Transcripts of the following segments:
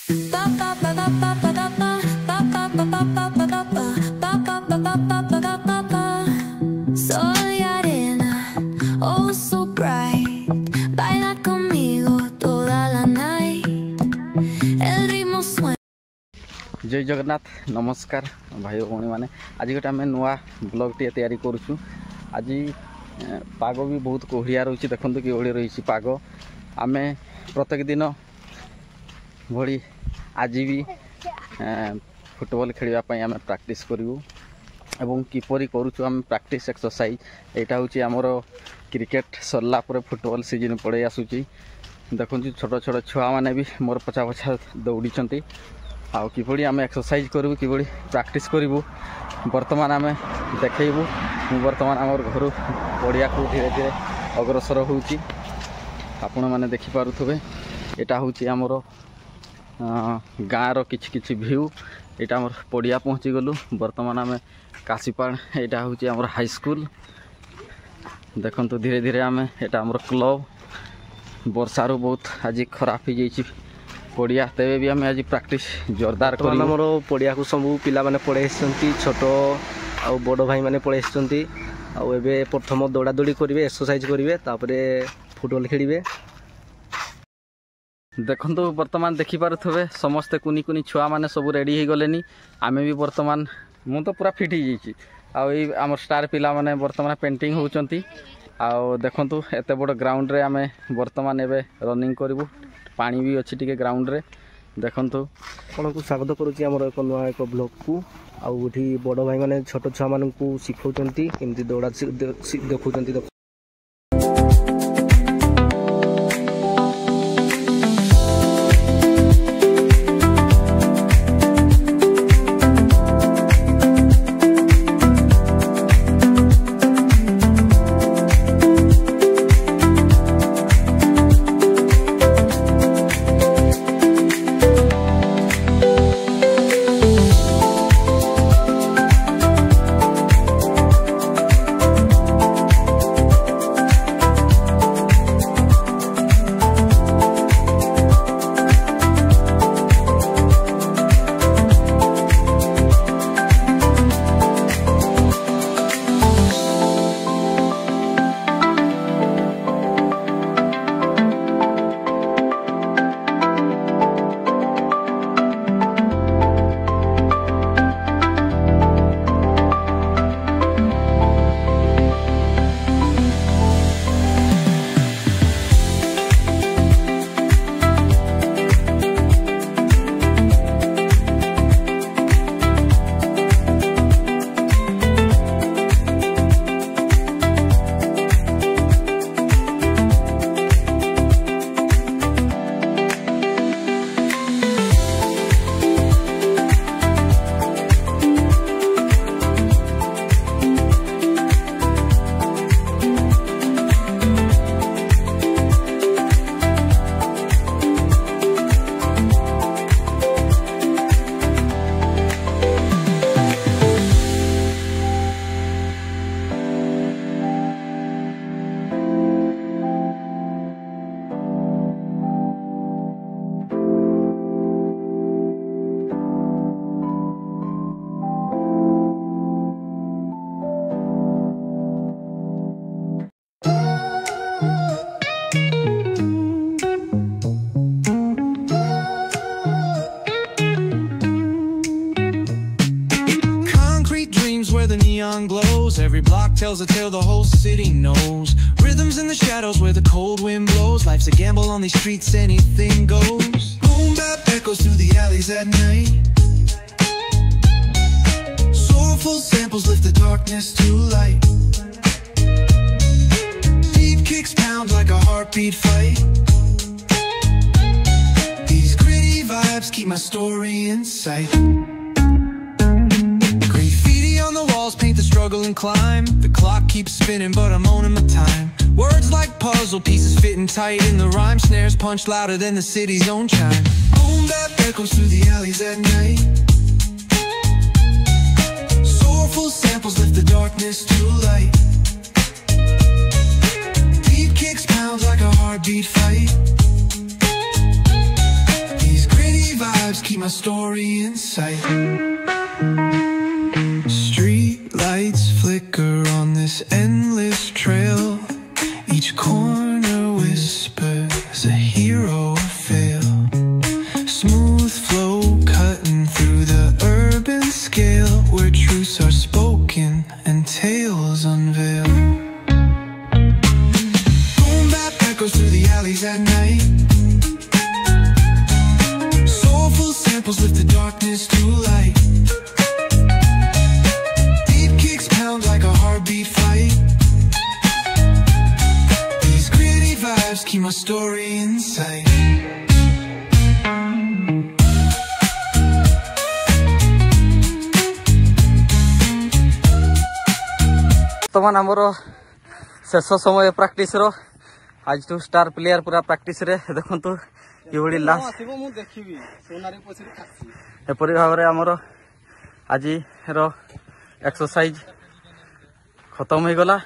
Soy arena, oh so bright. Baila conmigo toda la night. El ritmo suena. जय जगन्नाथ नमस्कार भाई भौणी मैंने आज गोटे आम नुआ ब्लॉग टी तैयारी करुचु। आज पाग भी बहुत कोहड़िया रही देखो कि रही पाग आम प्रत्येक दिन भली आज भी फुटबॉल खेलवाई आम प्रैक्टिस करूँ एवं किपरि करुचु आम प्रैक्टिस एक्सरसाइज यहाँ हूँ आमर क्रिकेट सरला फुटबॉल सीजन पड़े आसूची देखो छोट छोट छुआ मैंने भी मोर पछा पछा दौड़ी आउ किपरि आम एक्सरसाइज करूँ कि प्रैक्टिस करूँ बर्तमान आम देखू बर्तमान आम घर पड़िया को धीरे धीरे अग्रसर होची आपण मैंने देखिपे यहाँ हूँ आमर गाँव किछि किछि व्यू यहाँ आम पड़िया पहुँची गलु बर्तमान आम काशीपाड़ यहाँ हूँ आमर हाई स्कूल देखु धीरे धीरे आम यहाँ आमर क्लब वर्षारू बहुत आज खराब हो जाइए पड़िया तेरे भी आम आज प्रैक्टिस जोरदार कर आमर पड़िया को सब पिला माने पड़े छोट आउ बड़ भाई माने पड़े आबे प्रथम दौड़ा दौड़ी करेंगे एक्सरसाइज करेंगे तापरे फुटबॉल खेलिए देखो बर्तमान देखिपे समस्ते कुनी कुनी छुआ मैंने सब रेडी हो गले आम भी बर्तमान मु तो पूरा फिट हो जाइए आम स्टार पिला माने बर्तमान पेंटिंग होती आउ देखु एत बड़ ग्राउंड रे आम बर्तमान एवं रनिंग करूँ पानी भी अच्छी टी ग्राउंड रे देखु आपन को स्वागत करुच्ची आमर एक नुआ एक ब्लॉग को आउठी बड़ भाई माने छोट छुआ मान को शिखौचंती केमती दौड़ा देखुचंती The neon glows, every block tells a tale the whole city knows. Rhythms in the shadows where the cold wind blows. Life's a gamble on these streets, anything goes. Boom bap echoes through the alleys at night. Soulful samples lift the darkness to light. Deep kicks pound like a heartbeat fight. These gritty vibes keep my story in sight. On the walls paint the struggle and climb. The clock keeps spinning but I'm owning my time. Words like puzzle pieces fitting tight in the rhyme. Snares punch louder than the city's own chime. Boom bap echoes through the alleys at night. Soulful samples lift the darkness to light. Deep kicks pound like a heartbeat fight. These gritty vibes vibes keep my story in sight. Street lights flicker on this endless trail. Each corner whispers a hero fail. Smooth flow cutting through the urban scale, where truths are spoken and tales unveil. Boom bap echoes through the alleys at night. Soulful samples lift the darkness to light. Deep kicks pound like a heartbeat fight. These gritty vibes keep my story in sight. ବର୍ତ୍ତମାନ ଆମର ଶେଷ ସମୟ ପ୍ରାକ୍ଟିସ୍ର ଆଜିଠୁ star player ପୁରା ପ୍ରାକ୍ଟିସ୍ରେ ଦେଖନ୍ତୁ କିଭଳି last ଏପରି ଭାବରେ ଆମର ଆଜିର ଏକ୍ସରସାଇଜ୍ ଖତମ ହୋଇଗଲା।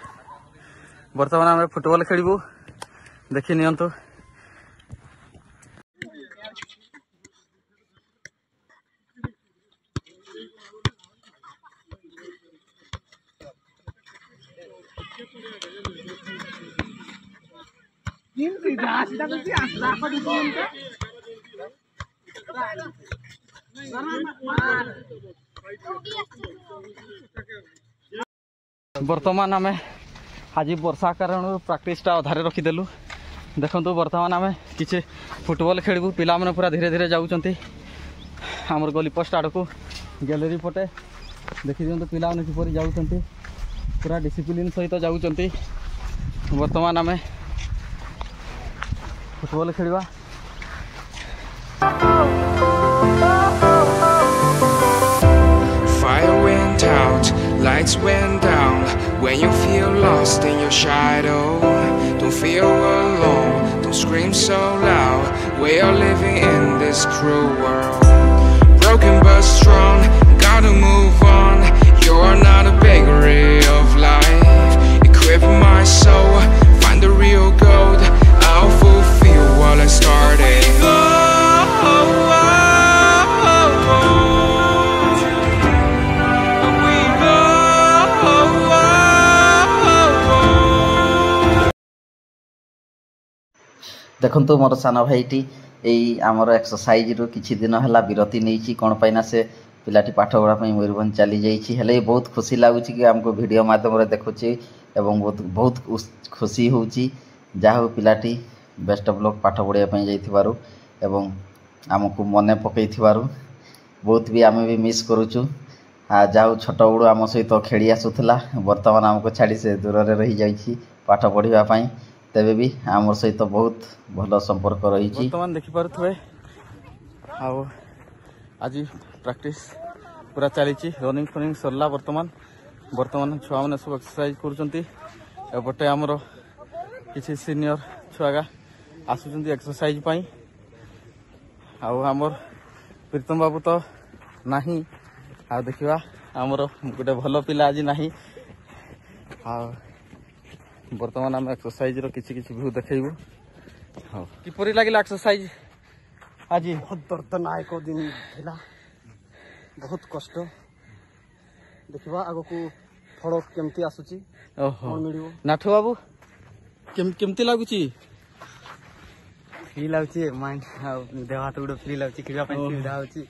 ବର୍ତ୍ତମାନ ଆମେ ଫୁଟବଲ ଖେଳିବୁ, ଦେଖି ନିଅନ୍ତୁ। ବର୍ତ୍ତମାନ ଆମେ ଆଜି ବର୍ଷା କାରଣରୁ ପ୍ରାକ୍ଟିସ୍ଟା ଅଧାରେ ରଖିଦେଲୁ। ଦେଖନ୍ତୁ ବର୍ତ୍ତମାନ ଆମେ କିଛି ଫୁଟବଲ ଖେଳିବୁ। ପିଲାମାନେ ପୁରା ଧୀରେ ଧୀରେ ଯାଉଛନ୍ତି ଆମର ଗଲି ପୋଷ୍ଟ ଆଡ଼କୁ, ଗ୍ୟାଲେରୀ ପଟେ ଦେଖି ଦିଅନ୍ତୁ ପିଲାମାନେ କିପରି ଯାଉଛନ୍ତି, ପୁରା ଡିସିପ୍ଲିନ୍ ସହିତ ଯାଉଛନ୍ତି। ବର୍ତ୍ତମାନ ଆମେ ଫୁଟବଲ ଖେଳିବା। Fire went out, lights went down. When you feel lost in your shadow, don't feel alone, don't scream so loud. We are living in this cruel world, broken but strong, gotta move on. You're not a bakery of life, equip my soul, find the real gold. I'll fulfill what I started. ଦେଖନ୍ତୁ ମୋର ସାନ ଭାଇଟି ଏଇ ଆମର ଏକ୍ସରସାଇଜ୍ରୁ କିଛି ଦିନ ହେଲା ବିରତି ନେଇଛି। କ'ଣ ପାଇଁ ନା ସେ ପିଲାଟି ପାଠ ପଢ଼ା ପାଇଁ ମୟୂରଭଞ୍ଜ ଚାଲିଯାଇଛି। ହେଲେ ବହୁତ ଖୁସି ଲାଗୁଛି କି ଆମକୁ ଭିଡ଼ିଓ ମାଧ୍ୟମରେ ଦେଖୁଛି ଏବଂ ବହୁତ ଖୁସି ହେଉଛି। ଯାହା ହଉ ପିଲାଟି ବେଷ୍ଟ ଅଫ୍ ଲକ୍ ପାଠ ପଢ଼ିବା ପାଇଁ ଯାଇଥିବାରୁ ଏବଂ ଆମକୁ ମନେ ପକାଇଥିବାରୁ ବହୁତ ବି ଆମେ ବି ମିସ୍ କରୁଛୁ। ଯାହା ହଉ ଛୋଟବେଳୁ ଆମ ସହିତ ଖେଳି ଆସୁଥିଲା, ବର୍ତ୍ତମାନ ଆମକୁ ଛାଡ଼ି ସେ ଦୂରରେ ରହିଯାଇଛି ପାଠ ପଢ଼ିବା ପାଇଁ। ତେବେ ବି ଆମର ସହିତ ବହୁତ ଭଲ ସମ୍ପର୍କ ରହିଛି। ବର୍ତ୍ତମାନ ଦେଖିପାରୁଥିବେ ଆଉ ଆଜି ପ୍ରାକ୍ଟିସ୍ ପୁରା ଚାଲିଛି, ରନିଂ ଫନିଂ ସରିଲା। ବର୍ତ୍ତମାନ ଛୁଆମାନେ ସବୁ ଏକ୍ସରସାଇଜ୍ କରୁଛନ୍ତି। ଏପଟେ ଆମର କିଛି ସିନିୟର ଛୁଆଗା ଆସୁଛନ୍ତି ଏକ୍ସରସାଇଜ୍ ପାଇଁ। ଆଉ ଆମର ପ୍ରୀତମ ବାବୁ ତ ନାହିଁ, ଆଉ ଦେଖିବା ଆମର ଗୋଟେ ଭଲ ପିଲା ଆଜି ନାହିଁ। ଆଉ ବର୍ତ୍ତମାନ ଆମେ ଏକ୍ସରସାଇଜ୍ର କିଛି ଭ୍ୟୁ ଦେଖେଇବୁ। ହଉ, କିପରି ଲାଗିଲା ଏକ୍ସରସାଇଜ୍ ଆଜି? ବହୁତ ଦର୍ଦନାୟକ ଦିନ ଥିଲା, ବହୁତ କଷ୍ଟ। ଦେଖିବା ଆଗକୁ ଫଳ କେମିତି ଆସୁଛି। ଓହୋ, ନାଠୁ ବାବୁ କେମିତି ଲାଗୁଛି? ଫ୍ରି ଲାଗୁଛି, ମାଇଣ୍ଡ ଆଉ ଦେହ ହାତ ଗୋଟେ ଫ୍ରି ଲାଗୁଛି, ଖେଳିବା ପାଇଁ ସୁବିଧା ହେଉଛି।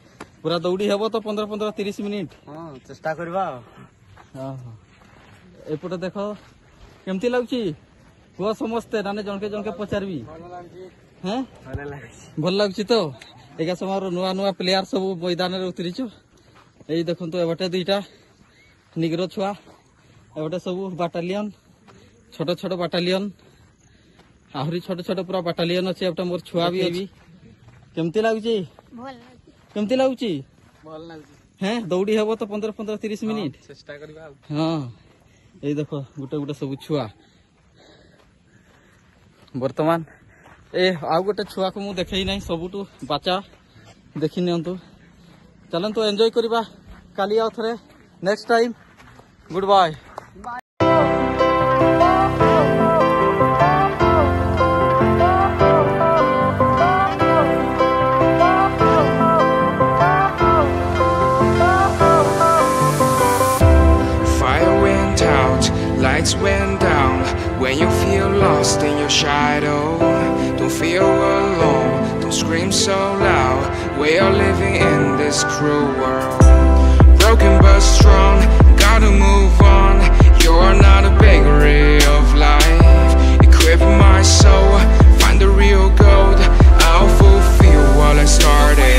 ପୁରା ଦୌଡ଼ି ହେବ ତ 15-30 ମିନିଟ୍? ହଁ, ଚେଷ୍ଟା କରିବା। ଏପଟେ ଦେଖ କେମିତି ଲାଗୁଛି କୁହ ସମସ୍ତେ, ମାନେ ଜଣକେ ପଚାରିବି। ଭଲ ଲାଗୁଛି ତ? ଏକା ସମୟର ନୂଆ ପ୍ଲେୟାର ସବୁ ମଇଦାନରେ ଉତରିଛ। ଏଇ ଦେଖନ୍ତୁ ଏପଟେ ଦୁଇଟା ନିଗ୍ରୋ ଛୁଆ, ଏପଟେ ସବୁ ବାଟାଲିୟନ, ଛୋଟ ବାଟାଲିୟନ, ଆହୁରି ଛୋଟ ପୁରା ବାଟାଲିୟନ ଅଛି। ଏପଟେ ମୋର ଛୁଆ ବି ଅଛି। କେମିତି ଲାଗୁଛି? କେମିତି ଲାଗୁଛି? ଦୌଡ଼ି ହେବ ତ 15-30 ମିନିଟ୍? ଚେଷ୍ଟା କରିବା। ହଁ, ଏଇ ଦେଖ ଗୋଟେ ସବୁ ଛୁଆ। ବର୍ତ୍ତମାନ ଆଉ ଗୋଟେ ଛୁଆକୁ ମୁଁ ଦେଖେଇ ନାହିଁ, ସବୁଠୁ ବାଚା, ଦେଖି ନିଅନ୍ତୁ। ଚାଲନ୍ତୁ ଏନ୍ଜୟ କରିବା କାଲି ଆଉ ଥରେ, next time. Goodbye. lights went down. When you feel lost in your shadow, don't feel alone, don't scream so loud. We are living in this cruel world. Broken but strong, gotta move on. You're not a bakery of life. Equip my soul, find the real gold. I'll fulfill what I started.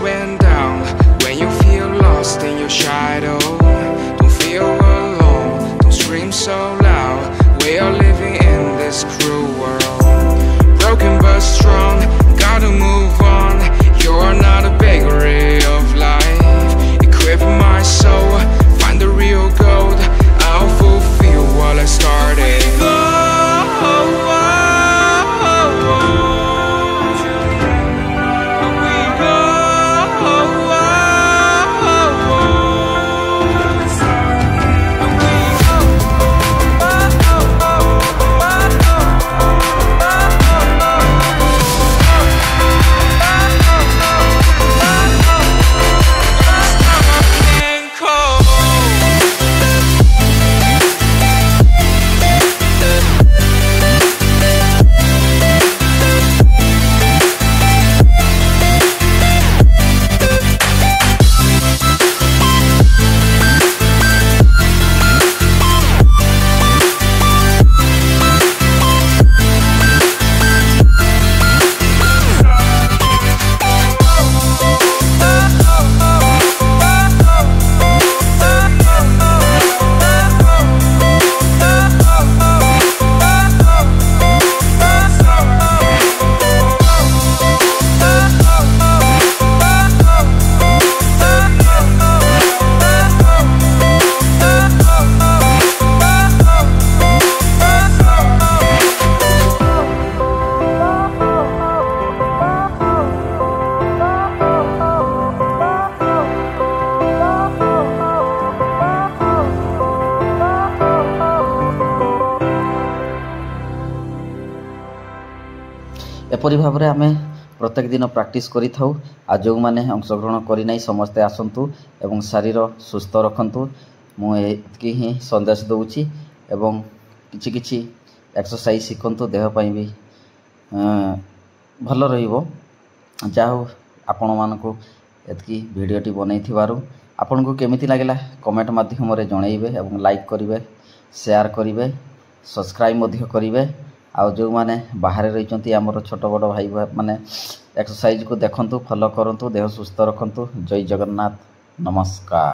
Went down. When you feel lost in your shadow, don't feel alone, don't scream so loud. We are living in this cruel world. Broken but strong, gotta move on. You're not a bakery of life. Equip my soul, find the real gold. I'll fulfill what I started. एपरी भाव में आम प्रत्येक दिन practice करी थाउ आ जो मैंने अंशग्रहण करना समस्ते आसतु एवं शरीर सुस्थ रखु मुझे ही संदेश दूची एवं किछि किछि एक्सरसाइज शिखंतु देहपाई भी भल रहिबो। जाओ आपण मानकु एतकी भिडियोटी बनई थिबारु आपन को केमिति लागला कमेंट माध्यम रे जणैबे एवं लाइक करिवे शेयर करिवे सब्सक्राइब मध्य करिवे। आउ जो माने बाहर रही आमर छोट बड़ भाई माने एक्सरसाइज को देखंतु फॉलो करंतु देह सुस्थ रखंतु। जय जगन्नाथ नमस्कार।